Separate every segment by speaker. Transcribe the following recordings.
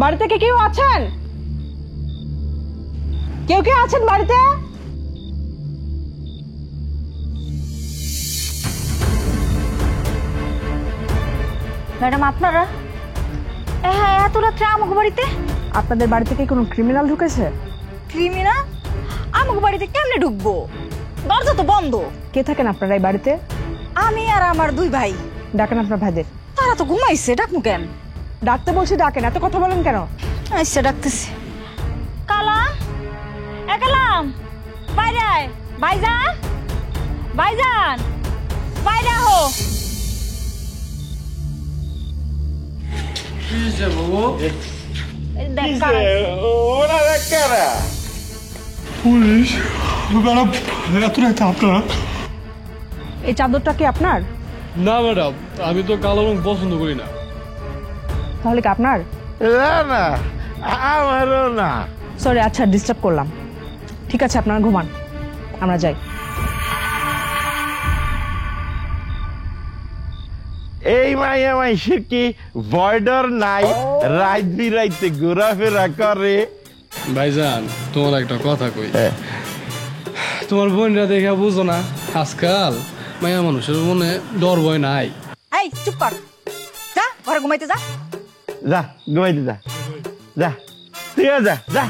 Speaker 1: বাড়িতে কে কেউ আছেন? কেউ কে আছেন বাড়িতে?
Speaker 2: ম্যাডাম আপনারা এত রাত্রে আমাকে বাড়িতে?
Speaker 1: আপনাদের বাড়ি থেকে কোনো ক্রিমিনাল ঢুকেছে?
Speaker 2: ক্রিমিনাল? আমাকে বাড়িতে কেমনে ঢুকবো? দরজা তো বন্ধ।
Speaker 1: কে থাকেন আপনারা এই বাড়িতে?
Speaker 2: আমি আর আমার দুই ভাই।
Speaker 1: ডাকেন আপনার ভাইদের।
Speaker 2: তারা তো ঘুমাইছে, ডাকমু কেন?
Speaker 1: ডাকতে বলছি ডাকেন, এত কথা বলেন কেন?
Speaker 2: আচ্ছা ডাকতেছি। কালাম, কালাম বাইরে আয়। ভাইজান, ভাইজান বাইরে আহো।
Speaker 3: পুলিশ ম্যাডাম, এত রাতে আপনারা?
Speaker 1: এই চাদরটা কি আপনার?
Speaker 4: না ম্যাডাম, আমি তো কালো রং পছন্দ করি না।
Speaker 1: তাহলে কি আপনার?
Speaker 5: না না, আমারও না।
Speaker 1: সরি, আচ্ছা ডিস্টার্ব করলাম। ঠিক আছে আপনারা ঘুমান, আমরা যাই।
Speaker 5: এই মাইয়া মাইসের কি বর্ডার নাই? রাত বিরাইতে ঘোরাফেরা করে।
Speaker 4: ভাইজান তোমার একটা কথা কই, তোমার বোনরা দেখে বুঝো না, আজকাল মায়া মানুষের মনে ডর ভয় নাই।
Speaker 2: এই চুপ কর, যা ঘরে ঘুমাইতে যা।
Speaker 5: যা ঘুমাইতে যা, যা তুই যা যা।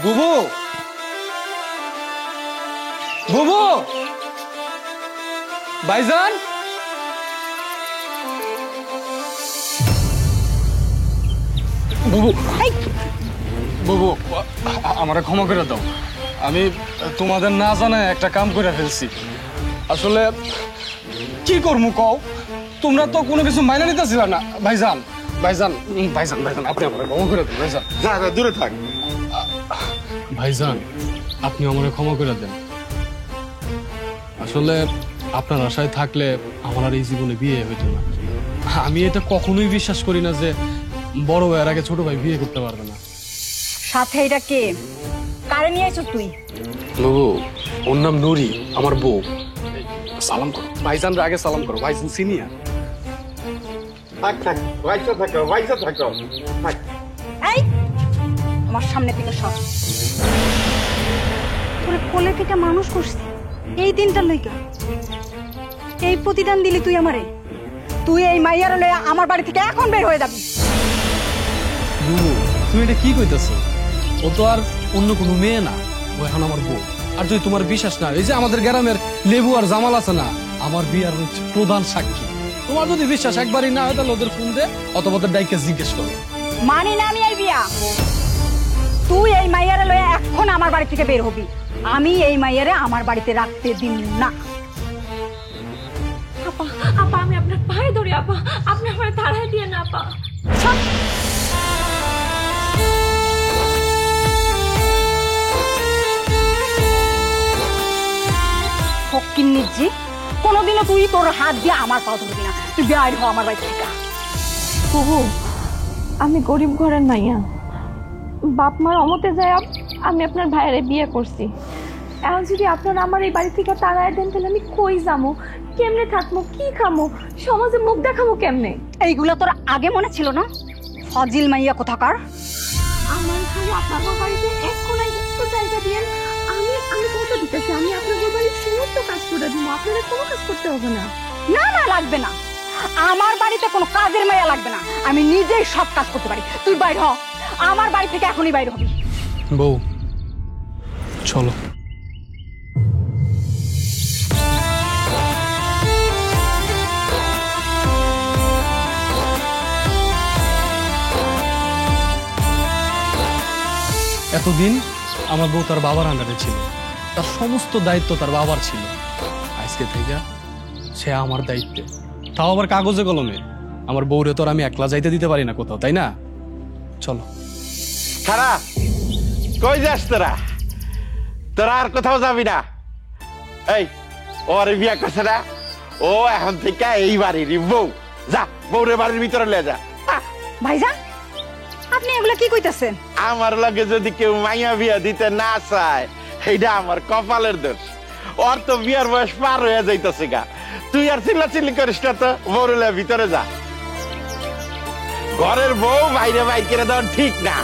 Speaker 4: বুবু, বুবু, ভাইজান, বুবু, বুবু আমারে ক্ষমা করে দাও। আমি তোমাদের না জানায় একটা কাম করে ফেলছি। আসলে কি করবো কও, তোমরা তো কোনো কিছু মাইনে নিতেছিল না। ভাইজান, ভাইজান, ভাইজান, ভাইজান আপনি আমার ক্ষমা করে দেন। ভাইজান
Speaker 5: যা যা দূরে থাক।
Speaker 4: ভাইজান আপনি আমারে ক্ষমা করে দেন। আসলে আপনার আশায় থাকলে আমার আর এই জীবনে বিয়ে হইতো না। আমি এটা কখনোই বিশ্বাস করি না যে বড় ভাইয়ের আগে ছোট ভাই বিয়ে করতে পারবে না।
Speaker 2: সাথে এটা কে? কারে নিয়ে আইছস তুই?
Speaker 4: বাবু, ওর নাম নুরি, আমার বউ। সালাম করো ভাইজান, আগে সালাম করো। ভাইজান সিনিয়র।
Speaker 5: থাক থাক, ভাইসা থাকো, ভাইসা থাকো, থাক।
Speaker 2: এই আমার সামনে থেকে সর। তোরে কোলে থেকে মানুষ করছি এই দিনটা লইগা, এই প্রতিদান দিলি তুই আমারে। তুই এই মাইয়ার লইয়া আমার বাড়ি থেকে এখন বের হয়ে যাবি।
Speaker 4: বুবু তুমি এটা কি কইতেছো? ও তো আর অন্য কোনো মেয়ে না, ও এখন আমার বউ। আর যদি তোমার বিশ্বাস না, এই যে আমাদের গ্রামের লেবু আর জামাল আছে না, আমার বিয়ার হচ্ছে প্রধান সাক্ষী। তোমার যদি বিশ্বাস একবারই না হয় তাহলে ওদের ফোন দে অথবা ওদের ডাইকে জিজ্ঞেস করো।
Speaker 2: মানি না আমি এই বিয়া। তুই এই মাইয়ারে লইয়া এখন আমার বাড়ি থেকে বের হবি। আমি এই মাইয়ারে আমার বাড়িতে রাখতে দিন না।
Speaker 6: আপা, আপা আমি আপনার পায়ে ধরি আপা, আপনি আমার তাড়াই দিয়ে না আপা।
Speaker 2: ফকিন্নির জি, কোনোদিনও তুই তোর হাত দিয়ে আমার পাও ধরবি না। তুই বের হ আমার বাড়ি থেকে।
Speaker 6: বাবু আমি গরিব ঘরের মাইয়া, বাপ মার অমতে যায় আমি আপনার ভাইয়ের বিয়ে করছি। এখন যদি আপনারা আমার এই বাড়ি থেকে তাড়ায় দেন তাহলে আমি কই যাবো, কেমনে থাকবো, কি খামো, সমাজে মুখ দেখাবো কেমনে?
Speaker 2: এইগুলা তোর আগে মনে ছিল না? ফাজিল মাইয়া কোথাকার।
Speaker 6: আমার খালি আপনার বাড়িতে এক কোনায় একটু জায়গা দিয়েন, আমি কথা দিতেছি, আমি আপনাদের বাড়ির সমস্ত কাজ করে দিব, আপনারা কোনো কাজ করতে হবে না।
Speaker 2: না না, লাগবে না। আমার বাড়িতে কোনো কাজের মাইয়া লাগবে না, আমি নিজেই সব কাজ করতে পারি। তুই বাইর হ, আমার বাড়ি থেকে এখনই বাইর হবি।
Speaker 4: বউ চলো। এতদিন আমার বউ তার বাবার আন্ডারে ছিল, তার সমস্ত দায়িত্ব তার বাবার ছিল। আজকে থেকে সে আমার দায়িত্বে, তাও আবার কাগজে কলমে। আমার বউরে তো আর আমি একলা যাইতে দিতে পারি না কোথাও, তাই না? চলো।
Speaker 5: খারা কই যাস তোরা? তোরা আর কোথাও যাবি না? এই ওর বিয়া করছে না, ও এখন থেকে এই বাড়ির বউ। যা বউরে বাড়ির ভিতরে লে যা।
Speaker 2: ভাইজান, আপনি এগুলা কি কইতাছেন?
Speaker 5: আমার লগে যদি কেউ মাইয়া বিয়া দিতে না চায়, এইটা আমার কপালের দোষ। ওর তো বিয়ার বয়স পার হয়ে যাইতেছে গা। তুই আর চিল্লাচিল্লি করিস না তো, বউরে লে ভিতরে যা। ঘরের বউ বাইরে বাইর করে দেওয়া ঠিক না।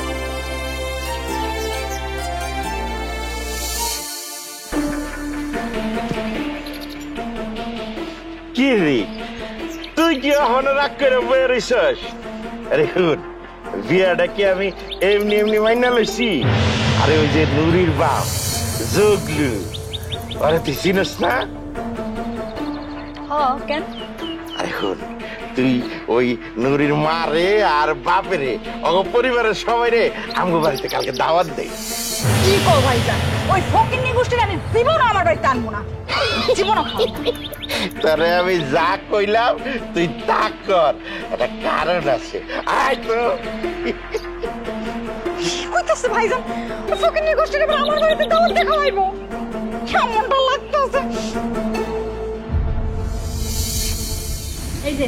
Speaker 5: কি রে, তুই কি এখন রাগ করে বয়ে রইছস? আরে হুন, বিয়াটা কি আমি এমনি এমনি মাইনা লইছি? আরে ওই যে নুরির বাপ জগলু, আরে তুই চিনস না?
Speaker 2: কেন?
Speaker 5: আরে হুন, তুই ওই নুরির মা রে আর বাপেরে, অগ পরিবারের সবাই রে আমগো বাড়িতে কালকে দাওয়াত দেই।
Speaker 2: কি কর ভাইজান, ওই ফকিন্নি গোষ্ঠীর আমি জীবন আমার বাড়িতে আনবো না, জীবন।
Speaker 5: তারে আমি যা কইলাম তুই তা কর, একটা কারণ আছে। আয় তো।
Speaker 2: কি কইতাছে ভাইজান? ওই ফকিন্নি গোষ্ঠীর এবার আমার বাড়িতে দাওয়াত দেখা হইব, কেমনটা লাগতেছে। এই যে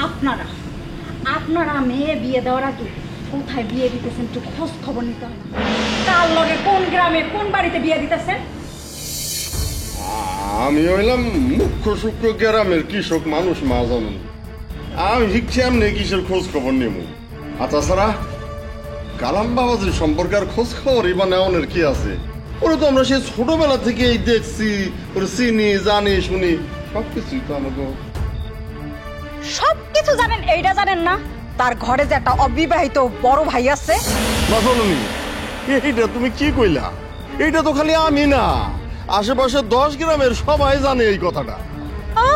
Speaker 2: আপনারা আপনারা মেয়ে বিয়ে দেওয়ার আগে কোথায় বিয়ে দিতেছেন একটু খোঁজ খবর নিতে হয় না? কার লগে কোন গ্রামে কোন বাড়িতে বিয়ে দিতেছেন?
Speaker 3: আমি হইলাম মুখ্য শুক্র গ্রামের কৃষক মানুষ, মা জানুন। আমি শিখছি এমনি কিসের খোঁজ খবর নেব। আর তাছাড়া কালাম বাবাজির সম্পর্কে আর খোঁজ খবরই বা নেওয়ানোর কি আছে? ওরা তো আমরা সেই ছোটবেলা থেকেই দেখছি, ওরা চিনি জানি শুনি, সবকিছুই তো আমাকে।
Speaker 2: সবকিছু জানেন, এইটা জানেন না তার ঘরে যে একটা অবিবাহিত বড় ভাই আছে?
Speaker 3: মা জানুনি, এইটা তুমি কি কইলা? এইটা তো খালি আমি না, আশেপাশে 10 গ্রামের সবাই জানে এই কথাটা।
Speaker 2: ও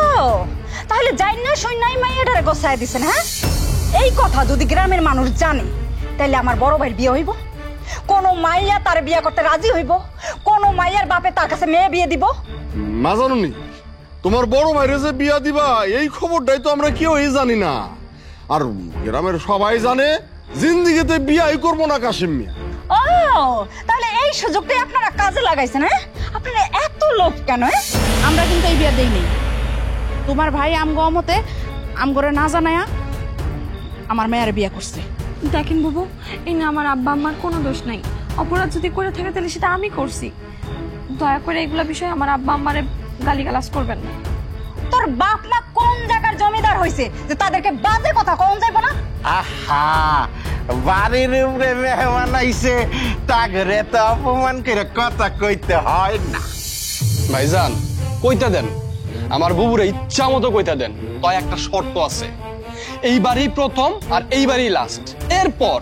Speaker 2: তাহলে যাই না শুই নাই মাইয়াটারে গোছায় দিছেন? হ্যাঁ, এই কথা যদি গ্রামের মানুষ জানে তাহলে আমার বড় ভাইয়ের বিয়ে হইব? কোন মাইয়া তার বিয়ে করতে রাজি হইব? কোন মাইয়ার বাপে তার কাছে মেয়ে বিয়ে দিব?
Speaker 3: মা জানুনি, তোমার বড় ভাইরে যে বিয়া দিবা এই খবরটাই তো আমরা কেউই জানি না। আর গ্রামের সবাই জানে জিন্দিগিতে বিয়াই করবো না কাশিম মিয়া।
Speaker 2: ও তাহলে এই সুযোগটাই আপনারা কাজে লাগাইছেন? হ্যাঁ, আপনারা এত লোভ কেন?
Speaker 1: আমরা কিন্তু এই বিয়া দেই নেই। তোমার ভাই আমগো মতে আমগরে না জানায়া আমার মেয়ের বিয়া করছে।
Speaker 6: দেখেন বাবু, এই না আমার আব্বা আম্মার কোনো দোষ নাই। অপরাধ যদি করে থাকে তাহলে সেটা আমি করছি। দয়া করে এগুলা বিষয়ে আমার আব্বা আম্মারে গালিগালাজ করবেন না।
Speaker 2: তোর বাপ মা কোন জায়গার জমিদার হইছে যে তাদেরকে বাজে কথা কোন যাইব না?
Speaker 5: আহা, বাড়ির উপরে মেহমান আইছে, তা ঘরে তো অপমান করে কথা কইতে হয় না।
Speaker 4: ভাইজান কইতা দেন, আমার বুবুরে ইচ্ছা মতো কইতা দেন। তাই একটা শর্ত আছে, এইবারই প্রথম আর এইবারই লাস্ট। এরপর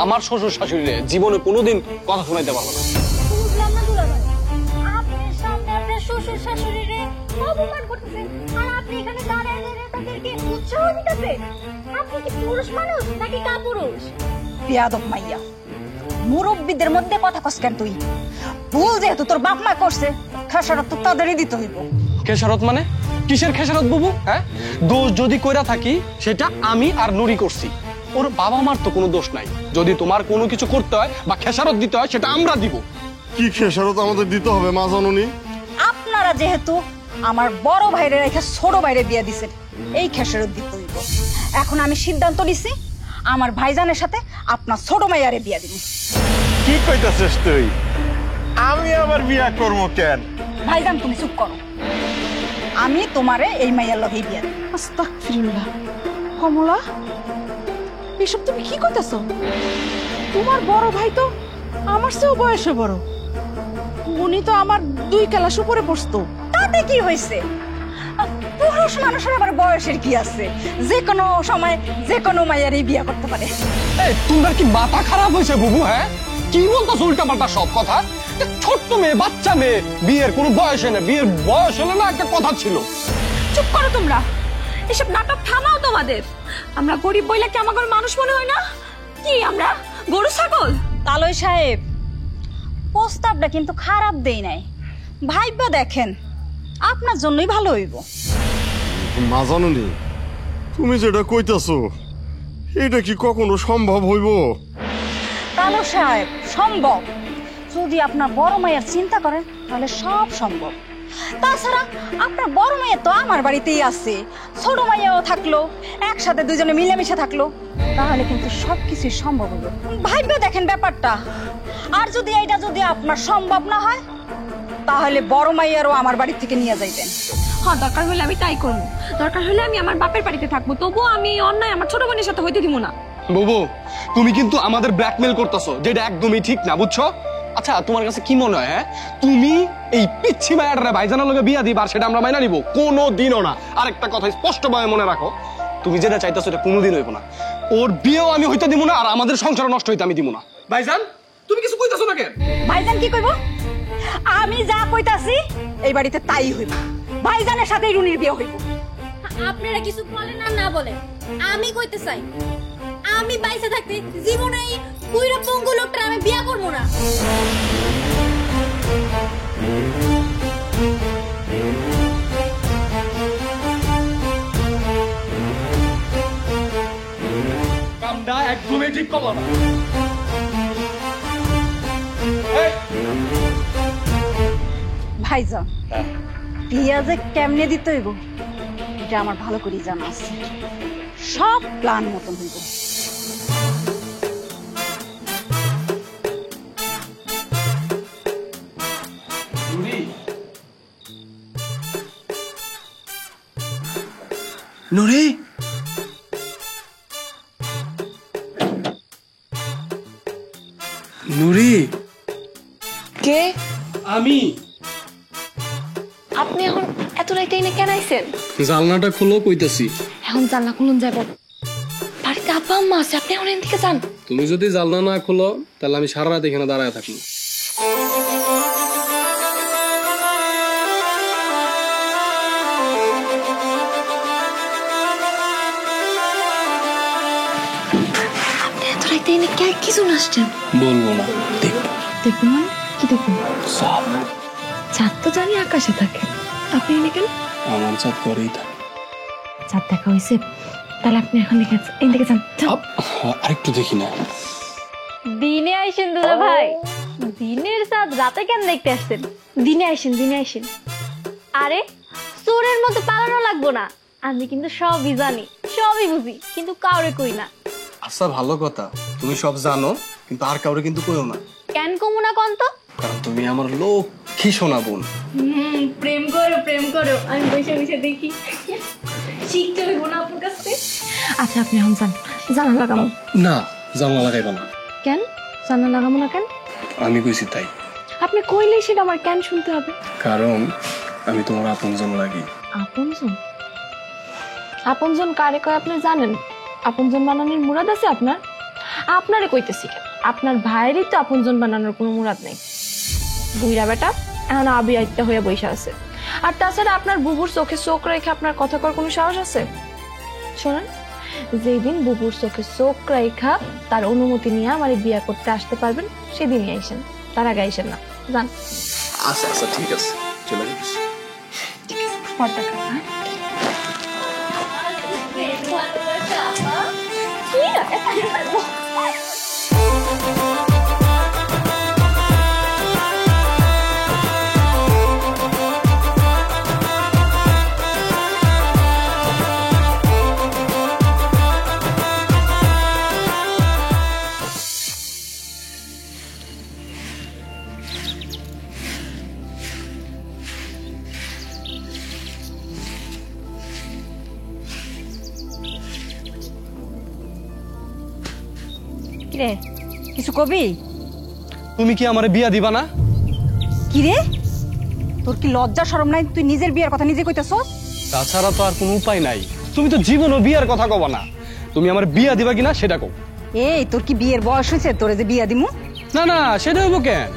Speaker 4: আমার শ্বশুর শাশুড়িরে জীবনে কোনোদিন কথা শোনাইতে পারবো না।
Speaker 6: বুঝলাম না দুলাভাই, আপনার সামনে আপনার শ্বশুর শাশুড়িরে অপমান করতেছেন আর আপনি এখানে দাঁড়ায় দাঁড়ায় তাদেরকে উৎসাহ দিতেছেন। আপনি কি পুরুষ মানুষ নাকি কাপুরুষ?
Speaker 2: বিয়াদব মাইয়া, মুরব্বীদের মধ্যে কথা কস কেন তুই? ভুল যেহেতু তোর বাপ মা করছে, খেসারত তো তাদেরই দিতে হইব।
Speaker 4: খেসারত মানে কিসের খেসারত বুবু? হ্যাঁ, দোষ যদি কইরা থাকি সেটা আমি আর নুরি করছি, ওর বাবা মার তো কোনো দোষ নাই। যদি তোমার কোনো কিছু করতে হয় বা খেসারত দিতে হয় সেটা আমরা দিব।
Speaker 3: কি খেসারত আমাদের দিতে হবে মা জানুনি?
Speaker 2: আপনারা যেহেতু আমার বড় ভাইরে রেখে ছোট ভাইরে বিয়ে দিছেন, এই খেসারত দিতে হইব। এখন আমি সিদ্ধান্ত নিছি আমার ভাইজানের সাথে আপনার ছোট মাইয়ারে বিয়ে দিব।
Speaker 5: কি কইতাছিস তুই? আমি আবার বিয়া করবো কেন?
Speaker 2: ভাইজান তুমি চুপ করো, আমি তোমারে এই মাইয়ার লগেই বিয়া দেব।
Speaker 1: আস্তাগফিরুল্লাহ। কমলা, এসব তুমি কি কইতাছ? তোমার বড় ভাই তো আমার চেয়েও বয়সে বড়, উনি তো আমার 2 ক্লাস উপরে পড়তো।
Speaker 2: তাতে কি হয়েছে? পুরুষ মানুষের আবার বয়সের কি আছে? যে কোনো সময় যে কোনো মাইয়ারই বিয়া করতে পারে।
Speaker 4: এই তোমার কি মাথা খারাপ হয়েছে বুবু? হ্যাঁ, কি বলতো উল্টা পাল্টা সব কথা? ছোট্ট মেয়ে, বাচ্চা মেয়ে, বিয়ের কোনো বয়স নেই। বিয়ের বয়স হলে না একটা কথা ছিল।
Speaker 6: চুপ করো তোমরা, এসব নাটক থামাও তোমাদের। আমরা গরিব বইলে কি আমাদের মানুষ মনে হয় না? কি আমরা গরু ছাগল?
Speaker 2: তালই সাহেব, প্রস্তাবটা কিন্তু খারাপ দেই নাই, ভাইবা দেখেন, আপনার জন্যই ভালো হইব।
Speaker 3: মা জাননি, তুমি যেটা কইতাছো এটা কি কখনো সম্ভব হইব?
Speaker 2: তালু সাহেব, সম্ভব। যদি আপনার বড় মায়ের চিন্তা করেন তাহলে সব সম্ভব। তাছাড়া আপনার বড় মায়ের তো আমার বাড়িতেই আছে, ছোট মাইয়াও থাকলো, একসাথে দুজনে মিলেমিশে থাকলো, তাহলে কিন্তু সবকিছুই সম্ভব হলো। ভাইবে দেখেন ব্যাপারটা। আর যদি এইটা যদি আপনার সম্ভব না হয় তাহলে বড় মাইয়ারও আমার বাড়ি থেকে নিয়ে যাইতেন।
Speaker 6: হ্যাঁ, দরকার হলে আমি তাই করবো। দরকার হলে আমি আমার বাপের বাড়িতে থাকবো, তবুও আমি এই অন্যায় আমার ছোট বোনের সাথে হইতে দিব না।
Speaker 4: বুবু, তুমি কিন্তু আমাদের ব্ল্যাকমেল করতেছো, যেটা একদমই ঠিক না, বুঝছো? আচ্ছা, তোমার কাছে কি মনে হয়? হ্যাঁ, তুমি এই পিচ্ছি মায়াটারে ভাইজানের লগে বিয়া দিবা সেটা আমরা মাইনা নিব? কোনোদিনও না। আরেকটা কথা স্পষ্টভাবে মনে রাখো, তুমি যেটা চাইতেছো এটা কোনোদিন হইব না। ওর বিয়েও আমি হইতে দিব না, আর আমাদের সংসার নষ্ট হইতে আমি দিব না। ভাইজান, তুমি কিছু কইতাছো না কেন?
Speaker 2: ভাইজান কি কইব? আমি যা কইতাছি এই বাড়িতে তাই হইব। ভাইজানের সাথে রুনির বিয়ে হইব।
Speaker 6: আপনারা কিছু বলেন আর না বলেন, আমি কইতে চাই, আমি বাইসে থাকতে জীবনে এই পুইরা পঙ্গু লোকটা আমি বিয়া করবো না।
Speaker 4: কামটা একদমই ঠিক করো না।
Speaker 2: ভাইজান, বিয়া যে কেমনে দিতে হইব এটা আমার ভালো করে জানা আছে, সব প্ল্যান মতন হইব।
Speaker 4: নুরি, নুরি,
Speaker 7: কে?
Speaker 4: আমি।
Speaker 7: আপনি এখন এত রাইতে এনে কেন আইছেন?
Speaker 4: জানলাটা খুলো কইতাছি।
Speaker 7: এখন জানলা খুলুন যাব। বাড়িতে আব্বা আম্মা আছে, আপনি এখন এদিকে যান।
Speaker 4: তুমি যদি জানলা না খুলো তাহলে আমি সারা রাত এখানে দাঁড়ায় থাকবো।
Speaker 7: আপনি এত রাইতে এনে কে কিছু আসছেন?
Speaker 4: বলবো না, দেখবো।
Speaker 7: দেখুন মানে কি দেখুন?
Speaker 4: সব।
Speaker 7: চাঁদ তো জানি আকাশে থাকে, আপনি এনে কেন?
Speaker 4: আমার চাঁদ করেই থাকে।
Speaker 7: চাঁদ দেখা হয়েছে, তাহলে আপনি এখন এদিকে যান।
Speaker 4: আরেকটু দেখি না।
Speaker 6: দিনে আইসেন দুলা ভাই, দিনের চাঁদ রাতে কেন দেখতে আসছেন? দিনে আইসেন, দিনে আইসেন। আরে চোরের মতো পালানো লাগবো না, আমি কিন্তু সবই জানি, সবই বুঝি, কিন্তু কাউরে কই না।
Speaker 4: আচ্ছা, ভালো কথা, তুমি সব জানো, কিন্তু আর কাউরে কিন্তু কইও না।
Speaker 6: কেন কমু না কন তো?
Speaker 4: কারণ তুমি আমার লক্ষ্মী সোনা বোন।
Speaker 6: প্রেম করো, প্রেম করো, আমি বসে বসে দেখি, শিখতে হইব না আপনার কাছে।
Speaker 7: আচ্ছা, আপনি এখন যান, জানা লাগাবো
Speaker 4: না, জানলা লাগাইবা না।
Speaker 7: কেন? জানা লাগাবো না কেন?
Speaker 4: আমি কইছি তাই।
Speaker 7: আপনি কইলেই সেটা আমার কেন শুনতে হবে?
Speaker 4: কারণ আমি তোমার আপনজন লাগি।
Speaker 7: আপনজন? আপনজন কারে কয় আপনি জানেন? আপনজন বানানোর মুরাদ আছে আপনার? আপনারে কইতেছি কেন, আপনার ভাইয়েরই তো আপনজন বানানোর কোনো মুরাদ নেই। বুইরা বেটা এখন আবি আইত্যা হয়ে বইসা আছে। আর তাছাড়া আপনার বুবুর চোখে চোখ রেখে আপনার কথা কর কোনো সাহস আছে? শোনেন, যেদিন বুবুর চোখে চোখ রেখা তার অনুমতি নিয়ে আমার বিয়ে করতে আসতে পারবেন সেদিনই আইসেন, তার আগে আইসেন না। যান।
Speaker 4: আচ্ছা আচ্ছা, ঠিক আছে, চলে যাচ্ছি।
Speaker 7: পর্দা খাও, হ্যাঁ?
Speaker 2: কিরে কিছু কবি?
Speaker 4: তুমি কি আমারে বিয়া দিবা না?
Speaker 2: কিরে তোর কি লজ্জা শরম নাই? তুই নিজের বিয়ের কথা নিজে কইতেছস?
Speaker 4: তাছাড়া তো আর কোনো উপায় নাই। তুমি তো জীবনও বিয়ার কথা কবা না। তুমি আমার বিয়া দিবা কিনা সেটা কও।
Speaker 2: এই তোর কি বিয়ের বয়স হয়েছে তোরে যে বিয়া দিমু?
Speaker 4: না না, সেটা হইব কেন?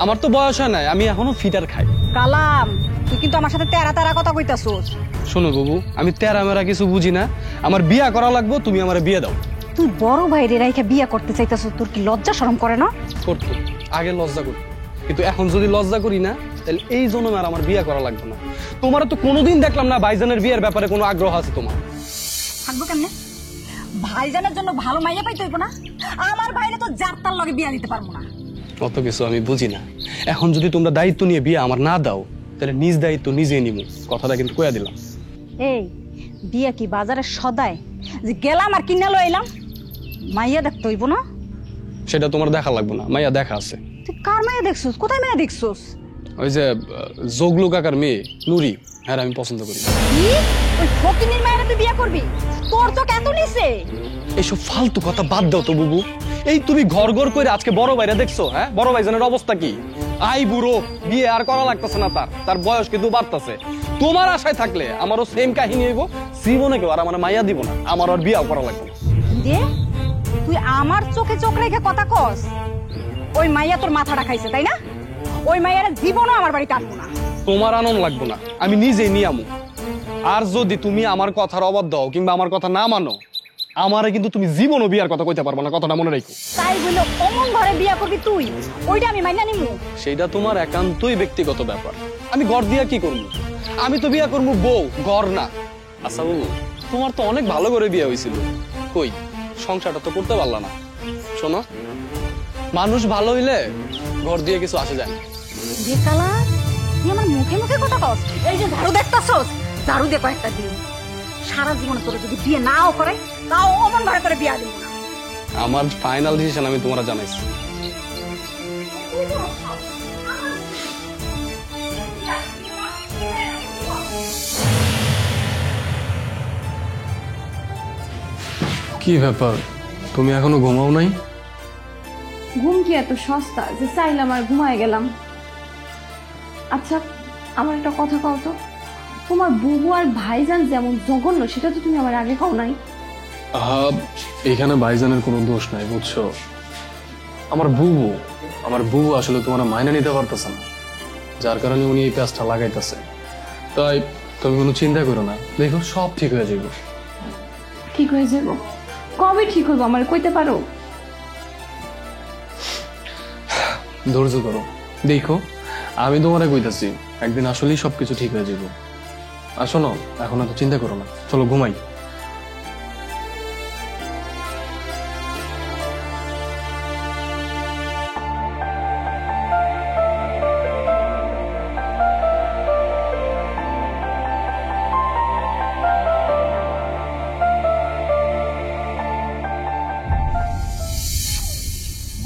Speaker 4: আমার তো বয়স হয় নাই, আমি এখনো ফিটার খাই।
Speaker 2: কালাম তুই কিন্তু আমার সাথে তেরা তেরা কথা কইতাছস।
Speaker 4: শোনো বাবু, আমি তেরা মেরা কিছু বুঝি না। আমার বিয়া করা লাগবো, তুমি আমার বিয়ে দাও।
Speaker 2: তুই বড় ভাইরে রাইখা বিয়া করতে চাইতাছস, তোর কি লজ্জা শরম করে না?
Speaker 4: করতো, আগে লজ্জা করি, কিন্তু এখন যদি লজ্জা করি না তাহলে এই জন্মে আর আমার বিয়া করা লাগবে না। তোমার তো কোনোদিন দেখলাম না ভাইজানের বিয়ের ব্যাপারে কোনো আগ্রহ আছে তোমার।
Speaker 2: থাকবো কেমনে? ভাইজানের জন্য ভালো মাইয়া পাইতে হইব না? আমার ভাইরে তো জাতটার লগে বিয়া দিতে পারবো না।
Speaker 4: অত কিছু আমি বুঝি না। এখন যদি তোমরা দায়িত্ব নিয়ে বিয়ে আমার না দাও তাহলে নিজ দায়িত্ব নিজেই নিব, কথাটা কিন্তু কইয়া দিলাম।
Speaker 2: এই বিয়া কি বাজারে সদায় যে গেলাম আর কিনা লই এলাম? মাইয়া দেখতে হইব না?
Speaker 4: সেটা তোমার দেখা লাগবে না, মাইয়া দেখা আছে।
Speaker 2: তুই কার মাইয়া দেখছস? কোথায় মাইয়া দেখছস?
Speaker 4: ওই যে জগলু কাকার মেয়ে নুরি, হ্যাঁ আমি পছন্দ করি।
Speaker 2: কি ওই ফকিনীর মায়েরা তুই বিয়া করবি? তোর চোখ এত নিছে?
Speaker 4: এইসব ফালতু কথা বাদ দাও তো বুবু। এই তুমি ঘর ঘর করে আজকে বড় ভাইরা দেখছো, হ্যাঁ বড় ভাইজানের অবস্থা কি? আই বুড়ো, বিয়ে আর করা লাগতেছে না, তার বয়স কিন্তু বাড়তেছে। তোমার আশায় থাকলে আমারও সেম কাহিনী হইব, জীবনে কেউ আর আমার মাইয়া দিব না, আমার আর বিয়াও করা লাগবে।
Speaker 2: রে তুই আমার চোখে চোখ রেখে কথা কস? ওই মাইয়া তোর মাথাটা খাইছে তাই না? ওই মাইয়ারা জীবনও আমার বাড়িতে আসবো না।
Speaker 4: তোমার আনন্দ লাগবে না, আমি নিজেই নিয়ামু। আর যদি তুমি আমার কথার অবাধ্য হও কিংবা আমার কথা না মানো, আমারে কিন্তু তুমি জীবনও বিয়ার কথা কইতে পারবে না, কথাটা মনে রাখো।
Speaker 2: তাই বললো অমন ঘরে বিয়া করবি তুই? ওইটা আমি মাইনা নিমু?
Speaker 4: সেইটা তোমার একান্তই ব্যক্তিগত ব্যাপার। আমি ঘর দিয়া কি করবো? আমি তো বিয়া করবো বউ, ঘর না। আচ্ছা বাবু, তোমার তো অনেক ভালো করে বিয়ে হয়েছিল, কই সংসারটা তো করতে পারলা না। শোনো, মানুষ ভালো হইলে ঘর দিয়ে কিছু আসে যায় না।
Speaker 2: বেকালা তুই আমার মুখে মুখে কথা কস? এই যে ঝাড়ু দেখতাছস, ঝাড়ু দিয়ে কয়েকটা দিন। সারা জীবন তোরে যদি বিয়ে নাও করে তাও অমন ঘরে তোরে বিয়া দিব না।
Speaker 4: আমার ফাইনাল ডিসিশন আমি তোমরা জানাইছি। কি ব্যাপার, তুমি এখনো ঘুমাও নাই?
Speaker 7: ঘুম কি এত সস্তা যে চাইলাম আর ঘুমায় গেলাম? আচ্ছা আমার একটা কথা কও তো, তোমার বুবু আর ভাইজান যেমন জঘন্য সেটা তো তুমি আমার আগে কও নাই।
Speaker 4: এখানে ভাইজানের কোনো দোষ নাই বুঝছো। আমার বুবু আসলে তোমার মাইনে নিতে পারতেছে না, যার কারণে উনি এই পেঁচটা লাগাইতেছে। তাই তুমি কোনো চিন্তা করো না, দেখো সব ঠিক হয়ে যাবে।
Speaker 7: ঠিক হয়ে যাব? কবে ঠিক হইব আমার কইতে পারো?
Speaker 4: ধৈর্য ধরো, দেখো আমি তোমারে কইতাছি একদিন আসলেই সবকিছু ঠিক হয়ে যাবে। আর শোনো, এখন এত চিন্তা করো না, চলো ঘুমাই।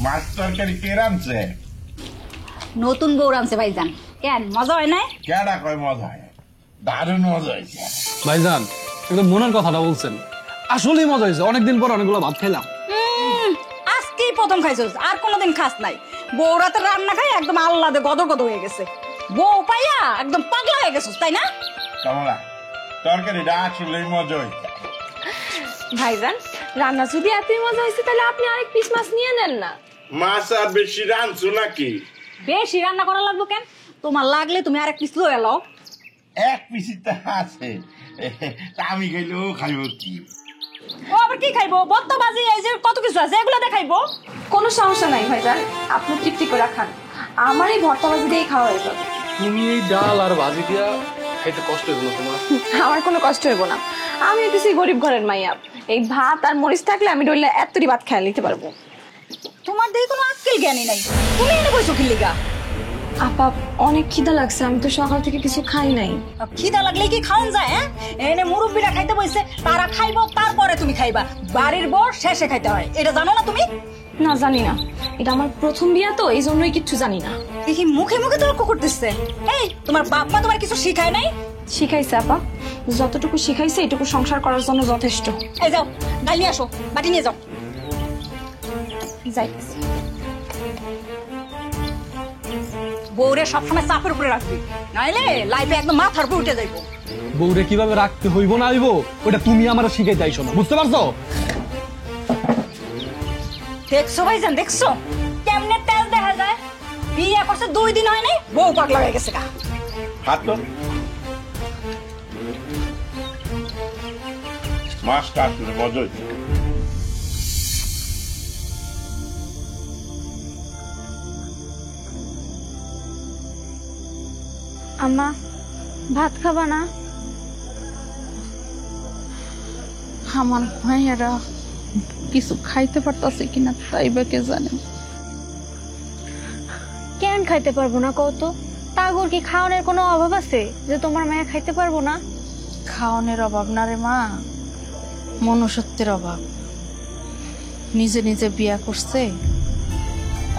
Speaker 5: মাছ তরকারি কে রাঁধছে?
Speaker 2: নতুন বউ রাঁধছে ভাইজান। কেন মজা হয় নাই?
Speaker 5: কেডা কয় মজা হয়? দারুণ মজা হয়েছে।
Speaker 4: ভাইজান একদম মনের কথাটা বলছেন, আসলেই মজা হয়েছে। অনেকদিন পর অনেকগুলো ভাত খেলাম।
Speaker 2: আজকেই প্রথম খাইছস, আর কোনোদিন খাস নাই? বউ রাতে রান্না খাই একদম আল্লাদে গদর গদর হয়ে গেছে। বউ পাইয়া একদম পাগলা হয়ে গেছস তাই না?
Speaker 5: কমলা, তরকারিটা আসলেই মজা হয়েছে।
Speaker 7: ভাইজান রান্না যদি এতই মজা হয়েছে তাহলে আপনি আরেক পিস মাছ নিয়ে নেন না।
Speaker 5: মাছ আর বেশি রাঁধছো নাকি?
Speaker 2: বেশি রান্না করা লাগবে কেন? তোমার লাগলে তুমি আরেক পিস লয়ে এলো।
Speaker 5: এক পিসি তো আছে, তা আমি খাইলেও খাইব কি?
Speaker 2: ও আবার কি খাইবো? বত্তা বাজি এই যে কত কিছু আছে এগুলো দেখাইবো।
Speaker 7: কোনো সমস্যা নাই ভাইজান, আপনি তৃপ্তি করে খান, আমার এই ভর্তা ভাজি দিয়েই খাওয়া হয়ে যাবে।
Speaker 4: তুমি এই ডাল আর ভাজি দিয়া খাইতে কষ্ট হইব না তোমার?
Speaker 7: আমার কোনো কষ্ট হইব না, আমি হইতেছি গরিব ঘরের মাইয়া। এই ভাত আর মরিচ থাকলে আমি ডইলে এতটি ভাত খেয়ে নিতে পারবো।
Speaker 2: তোমার দেখি কোনো আক্কেল জ্ঞানী নাই, তুমি এনে বসো কি লিগা?
Speaker 7: আপা অনেক খিদা লাগছে, আমি তো সকাল থেকে কিছু খাই নাই।
Speaker 2: খিদা লাগলে কি খাওন যায়? হ্যাঁ এনে মুরব্বীরা খাইতে বসে, তারা খাইবো তারপরে তুমি খাইবা। বাড়ির বর শেষে খাইতে হয়, এটা জানো না তুমি?
Speaker 7: না জানি না, এটা আমার প্রথম বিয়া তো এই জন্যই কিচ্ছু জানি না।
Speaker 2: দেখি মুখে মুখে তর্ক করতেছে। এই তোমার বাপ মা তোমার কিছু শিখায় নাই?
Speaker 7: শিখাইছে আপা, যতটুকু শিখাইছে এটুকু সংসার করার জন্য যথেষ্ট।
Speaker 2: এই যাও ডাল নিয়ে আসো, বাটি নিয়ে যাও।
Speaker 7: যাইতেছি।
Speaker 2: বউরে সবসময় চাপের উপরে রাখবি, নাইলে লাইফে একদম মাথার উপরে উঠে যাইব।
Speaker 4: বউরে কিভাবে রাখতে হইব না হইব ওটা তুমি আমার শিখে যাইছো না, বুঝতে পারছো?
Speaker 2: দেখছো ভাইজান, দেখছো কেমনে তেজ দেখা যায়? বিয়ে করছে 2 দিন হয় নাই, বউ পাগলা হয়ে গেছে গা।
Speaker 5: হাত তো মাছ কাটলে মজা হইছে।
Speaker 7: আম্মা ভাত খাবা না?
Speaker 1: আমার ভাইয়ারা কিছু খাইতে পারতাছে কিনা তাই বা কে জানে।
Speaker 7: কেন খাইতে পারবো না কত? তাগর কি খাওয়ানোর কোনো অভাব আছে যে তোমার মায়া খাইতে পারবো না?
Speaker 1: খাওয়ানোর অভাব না রে মা, মনুষ্যত্বের অভাব। নিজে নিজে বিয়া করছে,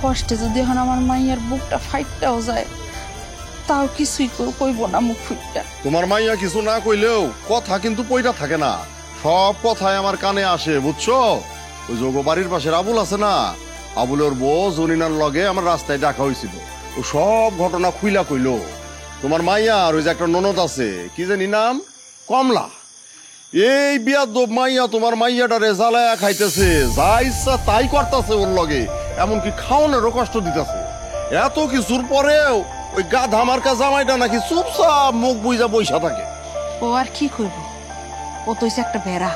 Speaker 1: কষ্টে যদি এখন আমার মাইয়ার বুকটা ফাইটটাও যায় তাও কিছুই কইব না মুখ ফুটটা।
Speaker 3: তোমার মাইয়া কিছু না কইলেও কথা কিন্তু পইটা থাকে না, সব কথাই আমার কানে আসে, বুঝছো? ওই যোগ বাড়ির পাশের আবুল আছে না, আবুলের বউ জরিনার লগে আমার রাস্তায় দেখা হয়েছিল, ও সব ঘটনা খুইলা কইলো। তোমার মাইয়া আর ওই যে একটা ননদ আছে, কি জানি নাম, কমলা, এই বিয়াদব মাইয়া তোমার মাইয়াটারে জ্বালায়া খাইতেছে, যা ইচ্ছা তাই করতেছে ওর লগে, এমনকি খাওয়ানোরও কষ্ট দিতেছে। এত কিছুর পরেও ওই গাধা মার্কা জামাইটা নাকি চুপচাপ মুখ বুইজা বইসা থাকে।
Speaker 1: ও আর কি কইব, ও তো হইছে একটা বেড়া,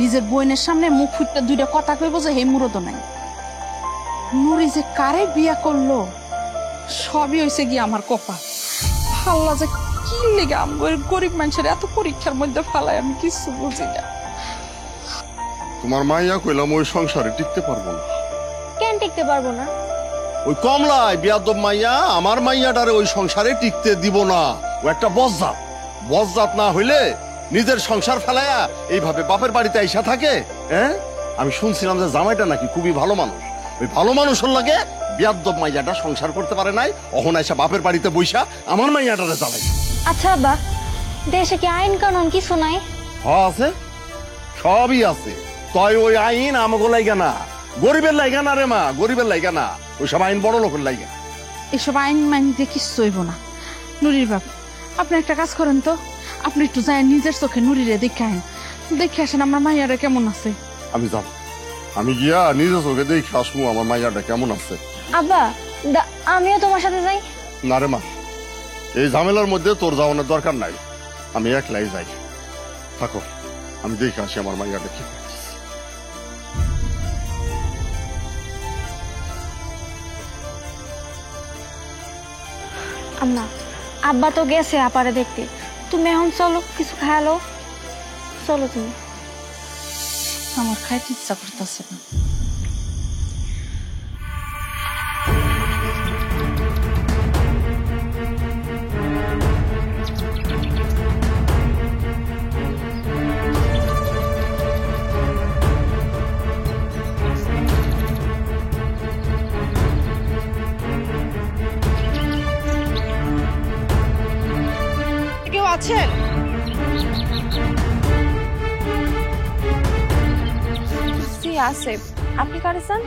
Speaker 1: নিজের বোনের সামনে মুখ ফুটটা 2টা কথা কইব যে হে মুরদ নাই। নুরি যে কারে বিয়া করলো সবই হইছে কি আমার কপাল। আল্লাহ যে কি লেগে আমার গরিব মানুষের এত পরীক্ষার মধ্যে ফালায় আমি কিছু বুঝি না।
Speaker 3: তোমার মাইয়া কইলাম ওই সংসারে টিকতে পারবো না।
Speaker 7: কেন টিকতে পারবো না?
Speaker 3: ওই কমলায় বিয়াদব মাইয়া আমার মাইয়াটারে ওই সংসারে টিকতে দিব না। ও একটা বজ্জাত, বজ্জাত না হইলে নিজের সংসার ফেলায়া এইভাবে বাপের বাড়িতে আইসা থাকে। হ্যাঁ, আমি শুনছিলাম যে জামাইটা নাকি খুবই ভালো মানুষ, ওই ভালো মানুষের লাগে বিয়াদব মাইয়াটা সংসার করতে পারে নাই, অহন আইসা বাপের বাড়িতে বইসা আমার মাইয়াটারে জ্বালাই।
Speaker 7: আচ্ছা আব্বা, দেশে কি আইন কানুন কিছু নাই?
Speaker 3: আছে, সবই আছে, তয় ওই আইন আমাকে লাইগা না, গরিবের লাইগা না রে মা, গরিবের লাইগা না, ওই সব আইন বড় লোকের লাইগা।
Speaker 1: এসব আইন মাইন দিয়ে কিচ্ছু হইব না। নুরির বাপ, আপনি একটা কাজ করেন তো, আপনি একটু যায় নিজের চোখে নুরিরে দেখে আইন, দেখে আসেন আমার মাইয়ারা কেমন আছে।
Speaker 3: আমি যাব, আমি গিয়া নিজের চোখে দেখে আসবো আমার মাইয়াটা কেমন আছে।
Speaker 7: আব্বা আমিও তোমার সাথে যাই।
Speaker 3: না রে মা, এই ঝামেলার মধ্যে তোর যাওয়ানোর দরকার নাই, আমি একলাই যাই। থাকো, আমি দেখে আসি আমার মাইয়াটা কি করতেছে।
Speaker 7: আম্মা আব্বা তো গেছে আপারে দেখতে, তুমি এখন চলো কিছু খায়ালো, চলো তুমি।
Speaker 1: আমার খাইতে ইচ্ছা করতেছে না।
Speaker 2: কেউ আছেন?
Speaker 7: জি আছে, আপনি কারে চান?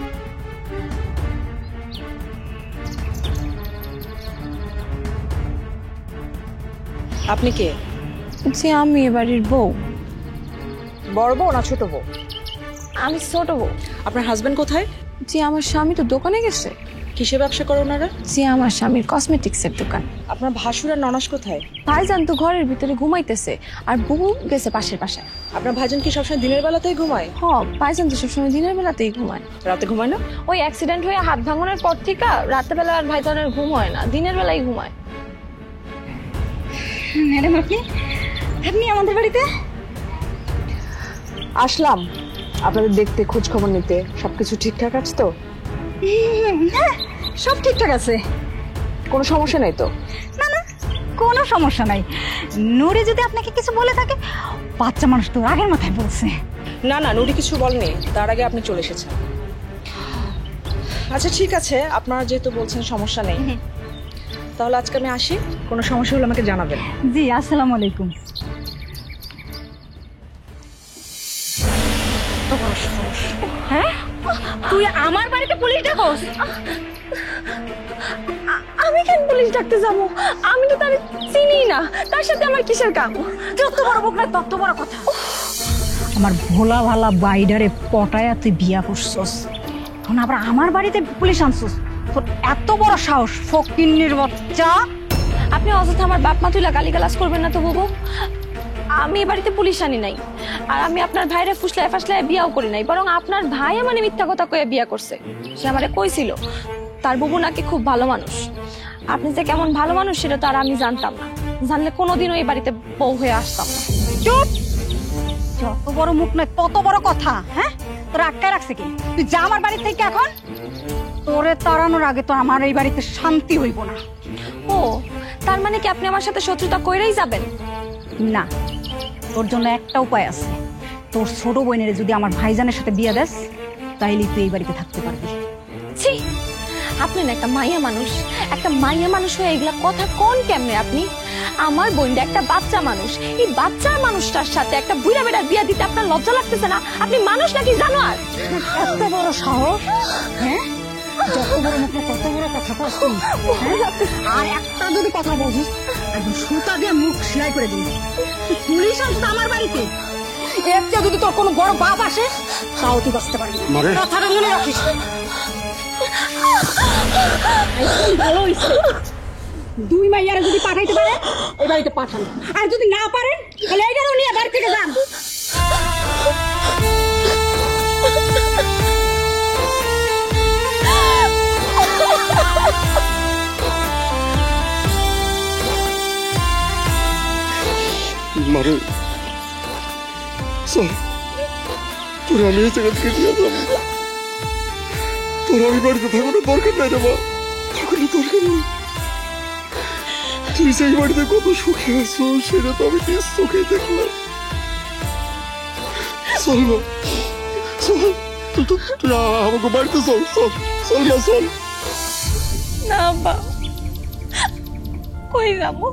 Speaker 2: আপনি কে?
Speaker 7: জি আমি এ বাড়ির বউ।
Speaker 2: বড় বউ না ছোট বউ?
Speaker 7: আমি ছোট বউ।
Speaker 2: আপনার হাজবেন্ড কোথায়?
Speaker 7: জি আমার স্বামী তো দোকানে গেছে।
Speaker 2: কিসের ব্যবসা করে ওনারা?
Speaker 7: জি আমার স্বামীর কসমেটিক্সের দোকান।
Speaker 2: আপনার ভাসুর আর ননাস কোথায়?
Speaker 7: ভাইজান তো ঘরের ভিতরে ঘুমাইতেছে, আর বউ গেছে পাশের বাসায়।
Speaker 2: আপনার ভাইজান কি সবসময় দিনের বেলাতেই ঘুমায়?
Speaker 7: হ, ভাইজান তো সবসময় দিনের বেলাতেই ঘুমায়।
Speaker 2: রাতে ঘুমায় না?
Speaker 7: ওই অ্যাক্সিডেন্ট হয়ে হাত ভাঙনের পর থেকে রাতের বেলা আর ভাইজানের ঘুম হয় না, দিনের বেলায় ঘুমায়।
Speaker 2: ম্যাডাম আপনি আপনি আমাদের বাড়িতে? আসলাম আপনাদের দেখতে, খোঁজ খবর নিতে। সবকিছু ঠিকঠাক আছে তো? হ্যাঁ, সব ঠিকঠাক আছে, কোনো সমস্যা নাই তো? না না, কোনো সমস্যা নাই। নুরি যদি আপনাকে কিছু বলে থাকে, বাচ্চা মানুষ তো আগের মাথায় বলছে।
Speaker 8: না না, নুরি কিছু বলেনি, তার আগে আপনি চলে এসেছেন। আচ্ছা ঠিক আছে, আপনারা যেহেতু বলছেন সমস্যা নেই, তাহলে আজকে আমি আসি। কোনো সমস্যা হলে আমাকে জানাবেন।
Speaker 2: জি, আসসালামু আলাইকুম।
Speaker 7: হ্যাঁ
Speaker 2: তুই আমার বাড়িতে পুলিশ ডাকস?
Speaker 7: আমি কেন পুলিশ ডাকতে যাবো? আমি তো তার চিনি না, তার সাথে আমার কিসের কাম?
Speaker 2: যত বড় মুখ না তত বড় কথা। আমার ভোলা ভালা বাইডারে পটায়া তুই বিয়া করছস, এখন আবার আমার বাড়িতে পুলিশ আনছস? তোর এত বড় সাহস, ফকিন্নির বাচ্চা!
Speaker 7: আপনি অযথা আমার বাপ মা তুইলা গালিগালাজ করবেন না তো বুবু। আমি এ বাড়িতে পুলিশ আনি নাই, আর আমি আপনার ভাইরে ফুসলায় ফাসলায় বিয়াও করি নাই, বরং আপনার ভাই মানে মিথ্যা কথা কয়ে বিয়া করছে। সে আমারে কইছিল তার বুবু নাকি খুব ভালো মানুষ। আপনি যে কেমন ভালো মানুষ সেটা তো আর আমি জানতাম না, জানলে কোনোদিনও এই বাড়িতে বউ হয়ে আসতাম না।
Speaker 2: চুপ! যত বড় মুখ নয় তত বড় কথা। হ্যাঁ, তোর আটকায় রাখছে কি? তুই যা আমার বাড়ি থেকে এখন। তোরে তাড়ানোর আগে তো আমার এই বাড়িতে শান্তি হইব না।
Speaker 7: ও, তার মানে কি আপনি আমার সাথে শত্রুতা কইরাই যাবেন?
Speaker 2: না, তোর জন্য একটা উপায় আছে। তোর ছোট বোনের যদি আমার ভাইজানের সাথে বিয়ে দেস, তাইলেই তুই এই বাড়িতে থাকতে পারবি।
Speaker 7: ছি, আপনি না একটা মাইয়া মানুষ, একটা মাইয়া মানুষ হয়ে এগুলা কথা কোন কেমনে আপনি? আমার বোনটা একটা বাচ্চা মানুষ, এই বাচ্চা মানুষটার সাথে একটা বুড়া বেড়ার বিয়া দিতে আপনার লজ্জা লাগতেছে না? আপনি মানুষ নাকি জানোয়ার?
Speaker 2: এত বড় সাহস! হ্যাঁ, যত বড় মুখ না তত বড় কথা কস তুই। আর একটা যদি কথা বলিস, একদম সুতা দিয়ে মুখ সেলাই করে দিবি। পুলিশ আসছে আমার বাড়িতে, এর চেয়ে যদি তোর কোনো বড় বাপ আসে, তাও তুই বাঁচতে পারবি না।
Speaker 4: মারে।
Speaker 2: কথাটা মনে রাখিস। ভালো হইছে, 2 মাইয়ারা যদি পাঠাইতে পারে এই বাড়িতে পাঠান, আর যদি না পারেন তাহলে এইটারও নিয়ে বাড়ি থেকে যান।
Speaker 3: মারে চল, তোর আমি এই জায়গা থেকে নিয়ে যাবো। তোর আমি বাড়িতে থাকানোর দরকার নাই রে মা, থাকানোর দরকার নেই। তুই সেই বাড়িতে কত সুখে আছো সেটা তো আমি নিজ চোখে দেখলাম। চল মা, চল, তুই আমাকে বাড়িতে চল, চল চল মা, চল।
Speaker 7: না বা, কই যাবো?